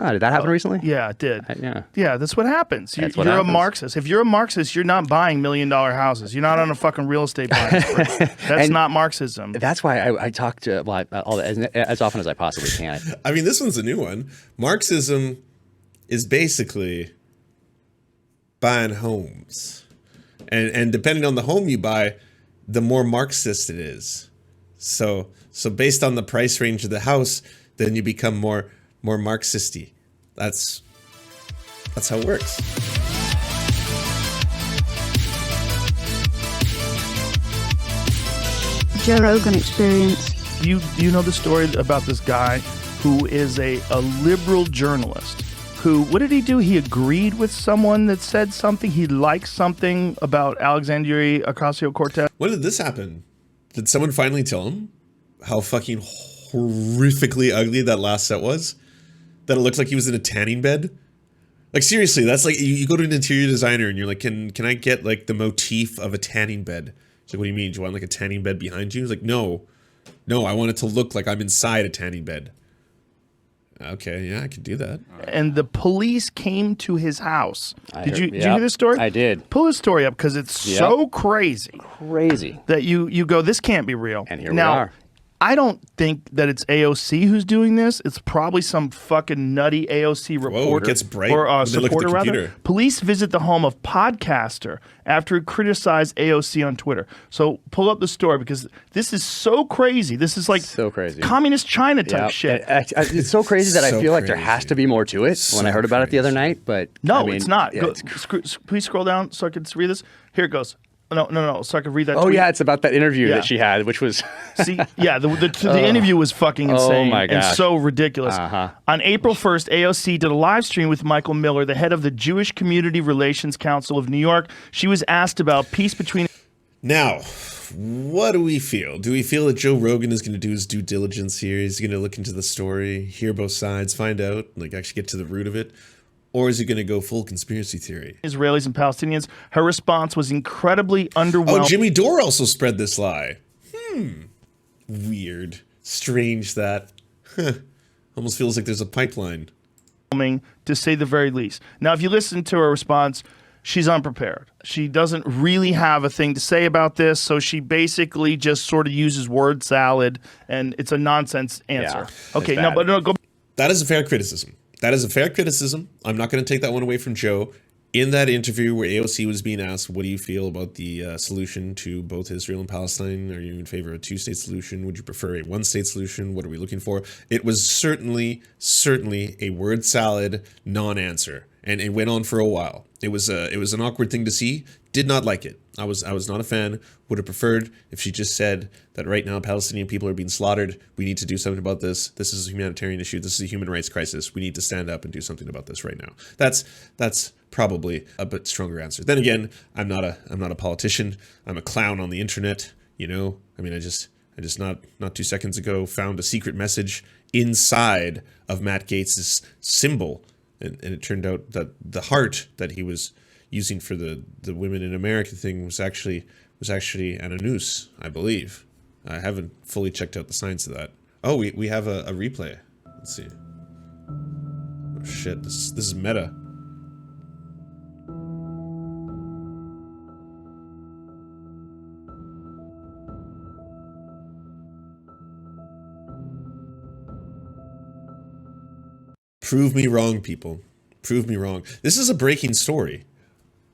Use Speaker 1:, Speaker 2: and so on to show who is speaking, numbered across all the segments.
Speaker 1: Oh, did that happen recently?
Speaker 2: Yeah, it did.
Speaker 1: Yeah.
Speaker 2: Yeah, that's what happens.
Speaker 1: That's
Speaker 2: You're
Speaker 1: what
Speaker 2: a
Speaker 1: happens.
Speaker 2: Marxist. If you're a Marxist, you're not buying $1 million houses. You're not on a fucking real estate buying spree. That's not Marxism.
Speaker 1: That's why I talk to as often as I possibly can.
Speaker 3: I mean, this one's a new one. Marxism is basically buying homes. And depending on the home you buy, the more Marxist it is. So based on the price range of the house, then you become more Marxist-y. That's how it works.
Speaker 4: Joe Rogan experience.
Speaker 2: Do you know the story about this guy who is a liberal journalist who, what did he do? He agreed with someone that said something. He liked something about Alexandria Ocasio-Cortez.
Speaker 3: When did this happen? Did someone finally tell him how fucking horrifically ugly that last set was? That it looked like he was in a tanning bed? Like, seriously, that's like, you go to an interior designer and you're like, can I get like the motif of a tanning bed? It's like, what do you mean? Do you want like a tanning bed behind you? He's like, no, I want it to look like I'm inside a tanning bed. Okay, yeah, I could do that.
Speaker 2: And the police came to his house. Did you hear this story?
Speaker 1: I did.
Speaker 2: Pull his story up because it's so crazy.
Speaker 1: Crazy.
Speaker 2: That you go, this can't be real.
Speaker 1: And here
Speaker 2: now,
Speaker 1: we are.
Speaker 2: I don't think that it's AOC who's doing this. It's probably some fucking nutty AOC reporter.
Speaker 3: Whoa, it gets bright
Speaker 2: or
Speaker 3: when they look at the
Speaker 2: supporter, rather.
Speaker 3: computer.
Speaker 2: Police visit the home of podcaster after he criticized AOC on Twitter. So pull up the story because this is so crazy. This is like
Speaker 1: so crazy.
Speaker 2: Communist China type shit.
Speaker 1: It's so crazy that I feel like there has to be more to it when I heard about it the other night. But
Speaker 2: No,
Speaker 1: I mean,
Speaker 2: it's not.
Speaker 1: yeah,
Speaker 2: Please scroll down so I can read this. Here it goes. No, so I could read that
Speaker 1: Oh,
Speaker 2: tweet.
Speaker 1: yeah, it's about that interview that she had, which was...
Speaker 2: See, yeah, the interview was fucking insane
Speaker 1: my
Speaker 2: and
Speaker 1: gosh.
Speaker 2: so ridiculous. On April 1st, AOC did a live stream with Michael Miller, the head of the Jewish Community Relations Council of New York. She was asked about peace between...
Speaker 3: Now, what do we feel? Do we feel that Joe Rogan is going to do his due diligence here? He's going to look into the story, hear both sides, find out, like actually get to the root of it? Or is he going to go full conspiracy theory?
Speaker 2: Israelis and Palestinians. Her response was incredibly underwhelming.
Speaker 3: Oh, Jimmy Dore also spread this lie. Weird. Strange that. Almost feels like there's a pipeline.
Speaker 2: To say the very least. Now, if you listen to her response, she's unprepared. She doesn't really have a thing to say about this, so she basically just sort of uses word salad, and it's a nonsense answer. Okay, go.
Speaker 3: That is a fair criticism. That is a fair criticism. I'm not going to take that one away from Joe. In that interview where AOC was being asked, what do you feel about the solution to both Israel and Palestine? Are you in favor of a two-state solution? Would you prefer a one-state solution? What are we looking for? It was certainly a word salad non-answer. And it went on for a while. It was an awkward thing to see. Did not like it. I was not a fan. Would have preferred if she just said that right now Palestinian people are being slaughtered. We need to do something about this. This is a humanitarian issue. This is a human rights crisis. We need to stand up and do something about this right now. That's probably a bit stronger answer. Then again, I'm not a politician. I'm a clown on the internet. You know, I mean, I just not 2 seconds ago found a secret message inside of Matt Gaetz's symbol. And it turned out that the heart that he was using for the Women in America thing was actually an noose, I believe. I haven't fully checked out the science of that. Oh, we have a replay. Let's see. Oh shit, this is meta. Prove me wrong, people. Prove me wrong. This is a breaking story.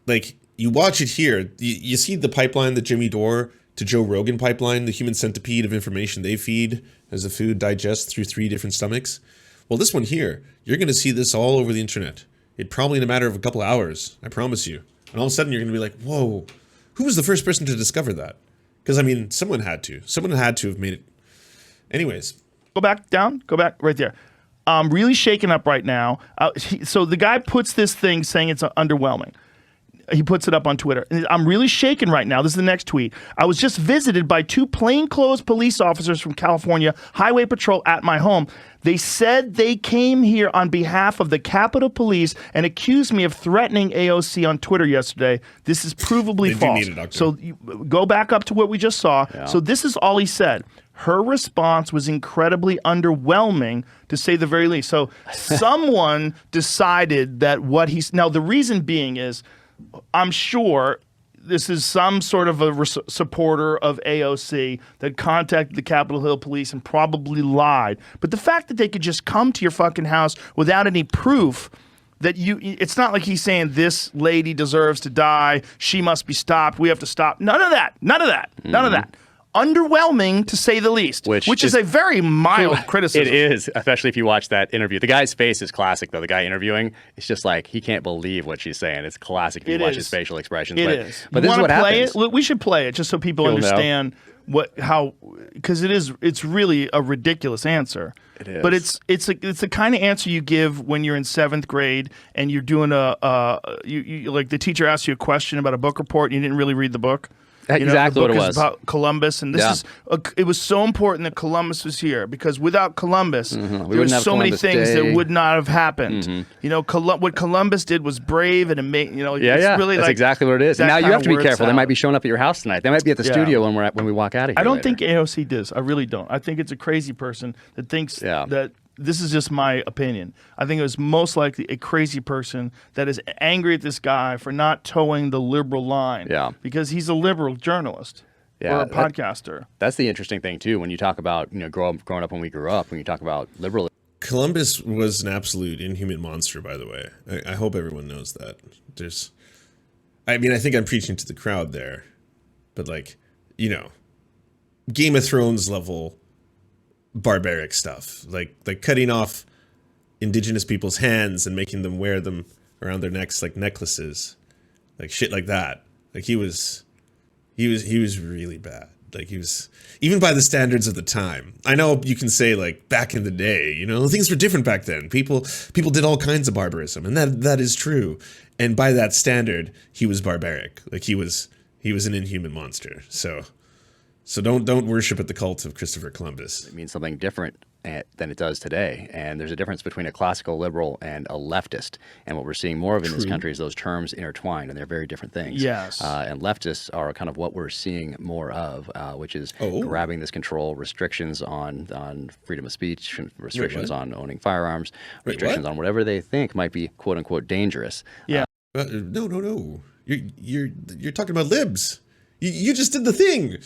Speaker 3: Like, you watch it here. You see the pipeline, the Jimmy Dore to Joe Rogan pipeline, the human centipede of information they feed as the food digests through 3 different stomachs. Well, this one here, you're going to see this all over the internet. It probably in a matter of a couple of hours, I promise you. And all of a sudden you're going to be like, whoa, who was the first person to discover that? Because, I mean, someone had to. Someone had to have made it. Anyways.
Speaker 2: Go back down. Go back right there. Really shaken up right now. So the guy puts this thing saying it's underwhelming. He puts it up on Twitter. I'm really shaken right now. This is the next tweet. I was just visited by 2 plainclothes police officers from California Highway Patrol at my home. They said they came here on behalf of the Capitol Police and accused me of threatening AOC on Twitter yesterday. This is provably false. So you go back up to what we just saw. Yeah. So this is all he said. her response was incredibly underwhelming, to say the very least. So someone decided that what he's... Now, the reason being is, I'm sure this is some sort of a supporter of AOC that contacted the Capitol Hill police and probably lied. But the fact that they could just come to your fucking house without any proof that it's not like he's saying this lady deserves to die, she must be stopped, we have to stop. None of that. None of that. None of that. Underwhelming, to say the least, which is a very mild criticism.
Speaker 1: It is, especially if you watch that interview. The guy's face is classic, though. The guy interviewing, it's just like, he can't believe what she's saying. It's classic if you watch his facial expressions.
Speaker 2: But this is what happens. Look, we should play it just so people understand because it's really a ridiculous answer.
Speaker 1: It is.
Speaker 2: But it's the kind of answer you give when you're in 7th grade and you're doing like the teacher asks you a question about a book report and you didn't really read the book.
Speaker 1: Exactly what it was.
Speaker 2: About Columbus, and it was so important that Columbus was here, because without Columbus, there's so many things that would not have happened. You know, what Columbus did was brave and amazing. You know, it's really
Speaker 1: that's
Speaker 2: like
Speaker 1: exactly what it is. And now you have to be careful. They might be showing up at your house tonight. They might be at the studio when we walk out of here.
Speaker 2: I don't think AOC does. I really don't. I think it's a crazy person that thinks that. This is just my opinion. I think it was most likely a crazy person that is angry at this guy for not towing the liberal line. Yeah. Because he's a liberal journalist or a podcaster.
Speaker 1: That's the interesting thing, too, when you talk about, growing up when we grew up, when you talk about liberalism.
Speaker 3: Columbus was an absolute inhuman monster, by the way. I hope everyone knows that. I think I'm preaching to the crowd there, but Game of Thrones level barbaric stuff, like cutting off indigenous people's hands and making them wear them around their necks like necklaces, like shit like that. Like he was really bad. Like he was, even by the standards of the time. I know you can say like back in the day, things were different back then. People did all kinds of barbarism, and that is true. And by that standard, he was barbaric. Like he was an inhuman monster. So don't worship at the cult of Christopher Columbus.
Speaker 1: It means something different than it does today. And there's a difference between a classical liberal and a leftist. And what we're seeing more of in this country is those terms intertwined, and they're very different things.
Speaker 2: Yes.
Speaker 1: And leftists are kind of what we're seeing more of, which is grabbing this control, restrictions on freedom of speech, restrictions on owning firearms, restrictions on whatever they think might be quote unquote dangerous.
Speaker 2: Yeah.
Speaker 3: No. You're talking about libs. You just did the thing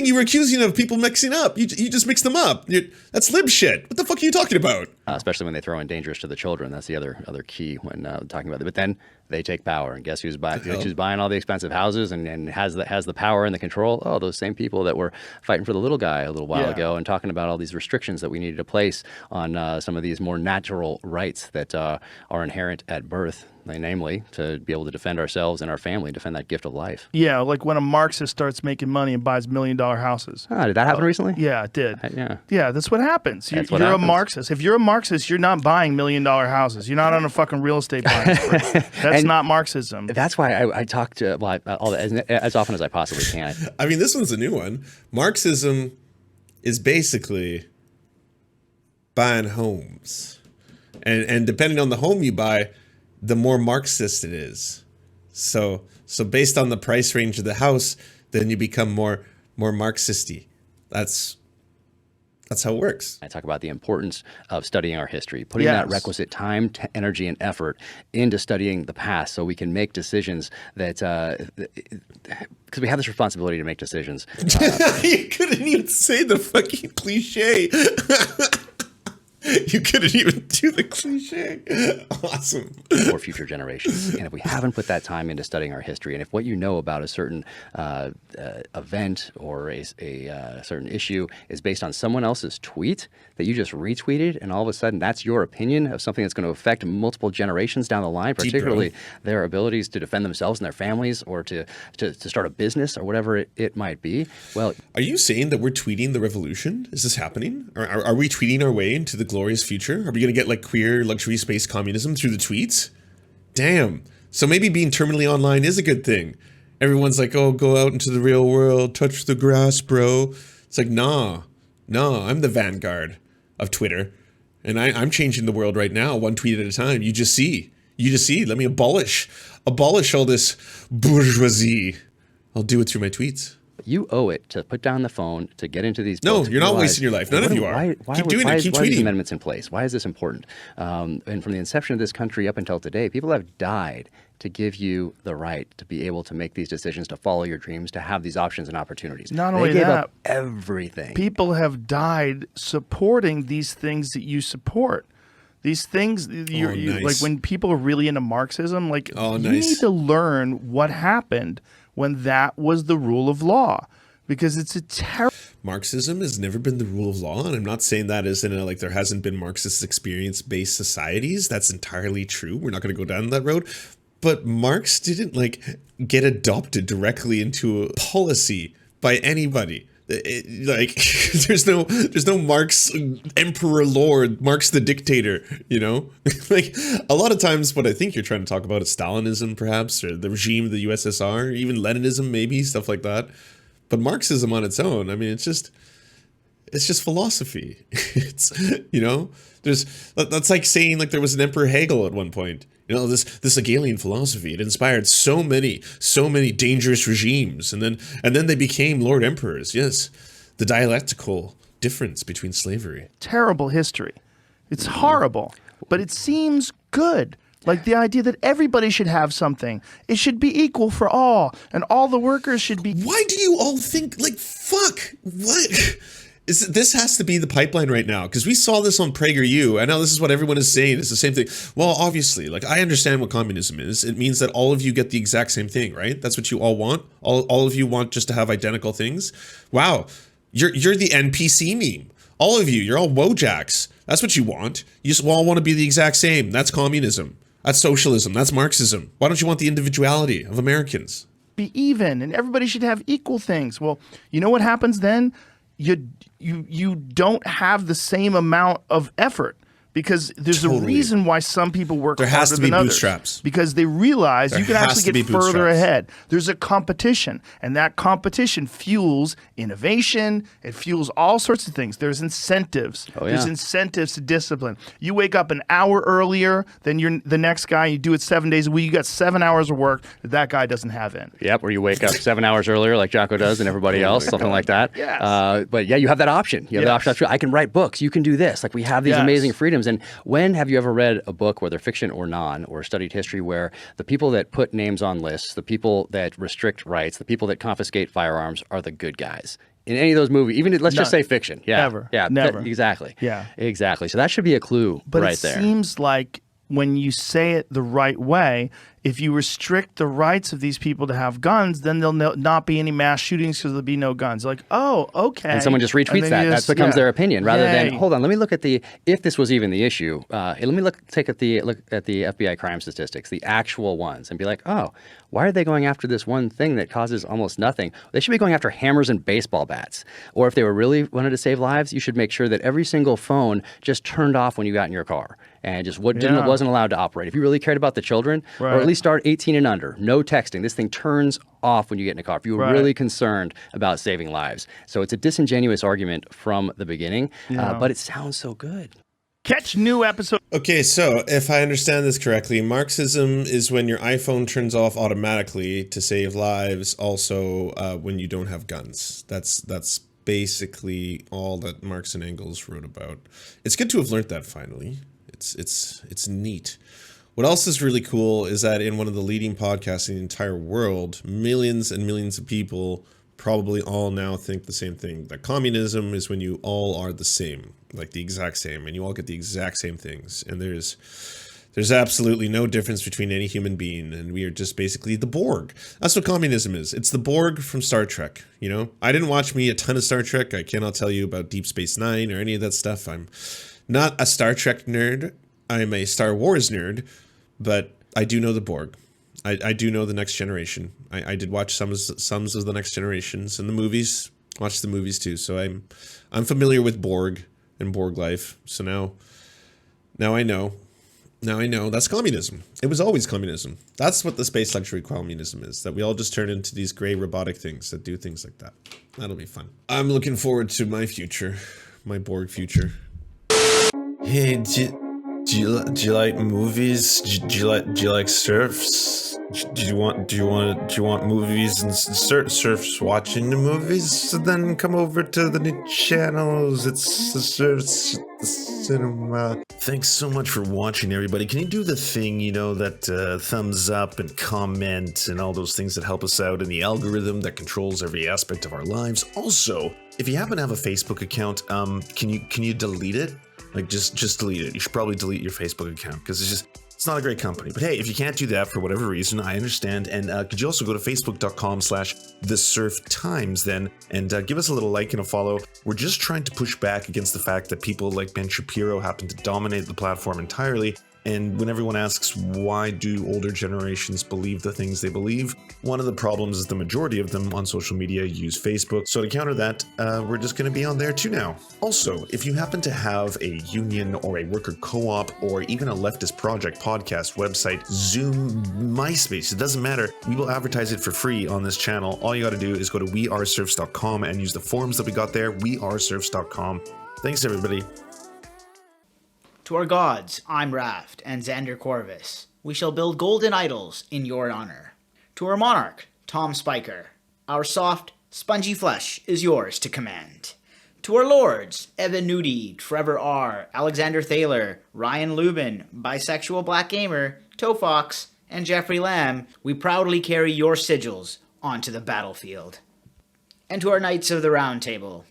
Speaker 3: you were accusing of people mixing up. You just mixed them up. That's lib shit. What the fuck are you talking about?
Speaker 1: Especially when they throw in dangerous to the children. That's the other key when talking about it. But then they take power, and guess who's buying all the expensive houses and has the power and the control? Oh, those same people that were fighting for the little guy a little while ago and talking about all these restrictions that we needed to place on some of these more natural rights that are inherent at birth. Namely, to be able to defend ourselves and our family, defend that gift of life.
Speaker 2: Yeah, like when a Marxist starts making money and buys $1 million houses.
Speaker 1: Did that happen recently?
Speaker 2: Yeah, it did. Yeah, that's what happens. You're a Marxist. If you're a Marxist, you're not buying $1 million houses. You're not on a fucking real estate buying spree. That's not Marxism.
Speaker 1: That's why I talk to as often as I possibly can.
Speaker 3: I mean, this one's a new one. Marxism is basically buying homes, and depending on the home you buy, the more Marxist it is. So based on the price range of the house, then you become more Marxist-y. That's how it works.
Speaker 1: I talk about the importance of studying our history, putting that requisite time, energy, and effort into studying the past so we can make decisions that, because we have this responsibility to make decisions.
Speaker 3: You couldn't even say the fucking cliche. You couldn't even do the cliche. Awesome.
Speaker 1: For future generations. And if we haven't put that time into studying our history, and if what you know about a certain event or a certain issue is based on someone else's tweet that you just retweeted, and all of a sudden that's your opinion of something that's going to affect multiple generations down the line, particularly their abilities to defend themselves and their families, or to start a business or whatever it might be. Well,
Speaker 3: are you saying that we're tweeting the revolution? Is this happening? Are we tweeting our way into the glorious future? Are we going to get like queer luxury space communism through the tweets? Damn. So maybe being terminally online is a good thing. Everyone's like, oh, go out into the real world, touch the grass, bro. It's like, nah, I'm the vanguard of Twitter. And I'm changing the world right now, one tweet at a time. You just see. Let me abolish all this bourgeoisie. I'll do it through my tweets.
Speaker 1: You owe it to put down the phone, to get into these
Speaker 3: No,
Speaker 1: books.
Speaker 3: you're not
Speaker 1: realize,
Speaker 3: wasting your life. None of you are. Keep doing it. Keep
Speaker 1: why are these
Speaker 3: tweeting.
Speaker 1: amendments in place? Why is this important? And from the inception of this country up until today, people have died to give you the right to be able to make these decisions, to follow your dreams, to have these options and opportunities.
Speaker 2: Not
Speaker 1: they
Speaker 2: only
Speaker 1: gave
Speaker 2: that,
Speaker 1: up everything.
Speaker 2: People have died supporting these things that you support. These things, you
Speaker 3: nice.
Speaker 2: like when people are really into Marxism, like you
Speaker 3: nice.
Speaker 2: need to learn what happened when that was the rule of law, because it's a terrible.
Speaker 3: Marxism has never been the rule of law, and I'm not saying that as in a, like there hasn't been Marxist experience-based societies. That's entirely true. We're not going to go down that road. But Marx didn't like get adopted directly into a policy by anybody. There's no Marx emperor lord, Marx the dictator, you know? Like a lot of times what I think you're trying to talk about is Stalinism perhaps, or the regime of the USSR, even Leninism maybe, stuff like that. But Marxism on its own, I mean, it's just philosophy. It's, you know, that's like saying like there was an Emperor Hegel at one point. You know, this Hegelian philosophy, it inspired so many dangerous regimes, and then they became Lord Emperors. Yes, the dialectical difference between slavery.
Speaker 2: Terrible history. It's horrible, but it seems good. Like the idea that everybody should have something. It should be equal for all, and all the workers should be.
Speaker 3: Why do you all think like fuck? What? This has to be the pipeline right now, because we saw this on PragerU. I know this is what everyone is saying. It's the same thing. Well, obviously, like I understand what communism is. It means that all of you get the exact same thing, right? That's what you all want. All of you want just to have identical things. Wow, you're the NPC meme. All of you, you're all Wojaks. That's what you want. You just all want to be the exact same. That's communism. That's socialism. That's Marxism. Why don't you want the individuality of Americans?
Speaker 2: Be even, and everybody should have equal things. Well, you know what happens then? You don't have the same amount of effort, because there's a reason why some people work harder than others.
Speaker 3: There has to be bootstraps.
Speaker 2: Because they realize you can actually get further ahead. There's a competition, and that competition fuels innovation. It fuels all sorts of things. There's incentives.
Speaker 1: Oh, yeah.
Speaker 2: There's incentives to discipline. You wake up an hour earlier than the next guy. You do it 7 days a week. You got 7 hours of work that guy doesn't have in.
Speaker 1: Yep, or you wake up 7 hours earlier like Jocko does and everybody else, something like that.
Speaker 2: Yes.
Speaker 1: But yeah, you have that option. You have the option. That's true. I can write books. You can do this. Like we have these amazing freedoms. And when have you ever read a book, whether fiction or non, or studied history, where the people that put names on lists, the people that restrict rights, the people that confiscate firearms are the good guys? In any of those movies, even let's just say fiction. Yeah.
Speaker 2: Ever.
Speaker 1: Yeah.
Speaker 2: Never.
Speaker 1: Exactly.
Speaker 2: Yeah.
Speaker 1: Exactly. So that should be a clue right there.
Speaker 2: But it seems like when you say it the right way, if you restrict the rights of these people to have guns, then there'll not be any mass shootings because there'll be no guns. Like, oh, okay.
Speaker 1: And someone just retweets that. That becomes their opinion, rather than, hold on, let me look at if this was even the issue. Let me look at the FBI crime statistics, the actual ones, and be like, oh, why are they going after this one thing that causes almost nothing? They should be going after hammers and baseball bats. Or if they were really wanted to save lives, you should make sure that every single phone just turned off when you got in your car and just wasn't allowed to operate. If you really cared about the children, or at least start 18 and under, no texting. This thing turns off when you get in a car if you were really concerned about saving lives. So it's a disingenuous argument from the beginning, but it sounds so good.
Speaker 2: Catch new episodes.
Speaker 3: Okay, so if I understand this correctly, Marxism is when your iPhone turns off automatically to save lives. Also, when you don't have guns. That's basically all that Marx and Engels wrote about. It's good to have learned that finally. It's neat. What else is really cool is that in one of the leading podcasts in the entire world, millions and millions of people probably all now think the same thing. That communism is when you all are the same, like the exact same, and you all get the exact same things. And there's absolutely no difference between any human being, and we are just basically the Borg. That's what communism is. It's the Borg from Star Trek, you know? I didn't watch a ton of Star Trek. I cannot tell you about Deep Space Nine or any of that stuff. I'm not a Star Trek nerd. I'm a Star Wars nerd, but I do know the Borg. I do know the Next Generation. I did watch some of the Next Generations and the movies. Watched the movies too, so I'm familiar with Borg and Borg life. So now I know. Now I know that's communism. It was always communism. That's what the space luxury communism is. That we all just turn into these gray robotic things that do things like that. That'll be fun. I'm looking forward to my future, my Borg future. Hey, Do you like movies? Do you like Serfs? Do you want movies and Serfs watching the movies? So then come over to the new channels. It's the Serfs cinema. Thanks so much for watching, everybody. Can you do the thing, that thumbs up and comment and all those things that help us out in the algorithm that controls every aspect of our lives? Also, if you happen to have a Facebook account, can you delete it? Like, just delete it. You should probably delete your Facebook account because it's not a great company. But hey, if you can't do that for whatever reason, I understand. And could you also go to facebook.com/thesurftimes then and give us a little like and a follow. We're just trying to push back against the fact that people like Ben Shapiro happen to dominate the platform entirely. And when everyone asks, why do older generations believe the things they believe? One of the problems is the majority of them on social media use Facebook. So to counter that, we're just going to be on there too now. Also, if you happen to have a union or a worker co-op or even a leftist project, podcast, website, Zoom, MySpace, it doesn't matter. We will advertise it for free on this channel. All you got to do is go to weareserfs.com and use the forms that we got there, weareserfs.com. Thanks, everybody.
Speaker 5: To our gods, I'm Raft and Xander Corvus. We shall build golden idols in your honor. To our monarch, Tom Spiker. Our soft, spongy flesh is yours to command. To our lords, Evan Nudie, Trevor R., Alexander Thaler, Ryan Lubin, Bisexual Black Gamer, Toe Fox, and Jeffrey Lamb, we proudly carry your sigils onto the battlefield. And to our knights of the Round Table,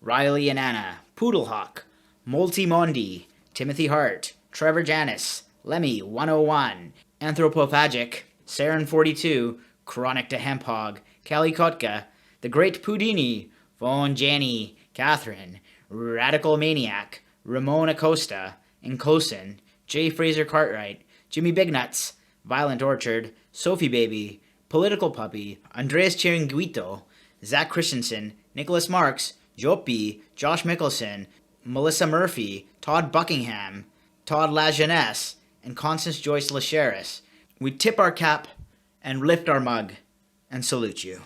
Speaker 5: Riley and Anna, Poodlehawk, Multimondi, Timothy Hart, Trevor Janis, Lemmy 101, Anthropophagic, Saren 42, Chronic to Hemphog, Callie Kotka, The Great Pudini, Von Janny, Catherine, Radical Maniac, Ramon Acosta, Encosin, J. Fraser Cartwright, Jimmy Bignuts, Violent Orchard, Sophie Baby, Political Puppy, Andreas Chiringuito, Zach Christensen, Nicholas Marks, Jopi, Josh Mickelson, Melissa Murphy, Todd Buckingham, Todd LaJeunesse, and Constance Joyce LaCheris. We tip our cap and lift our mug and salute you.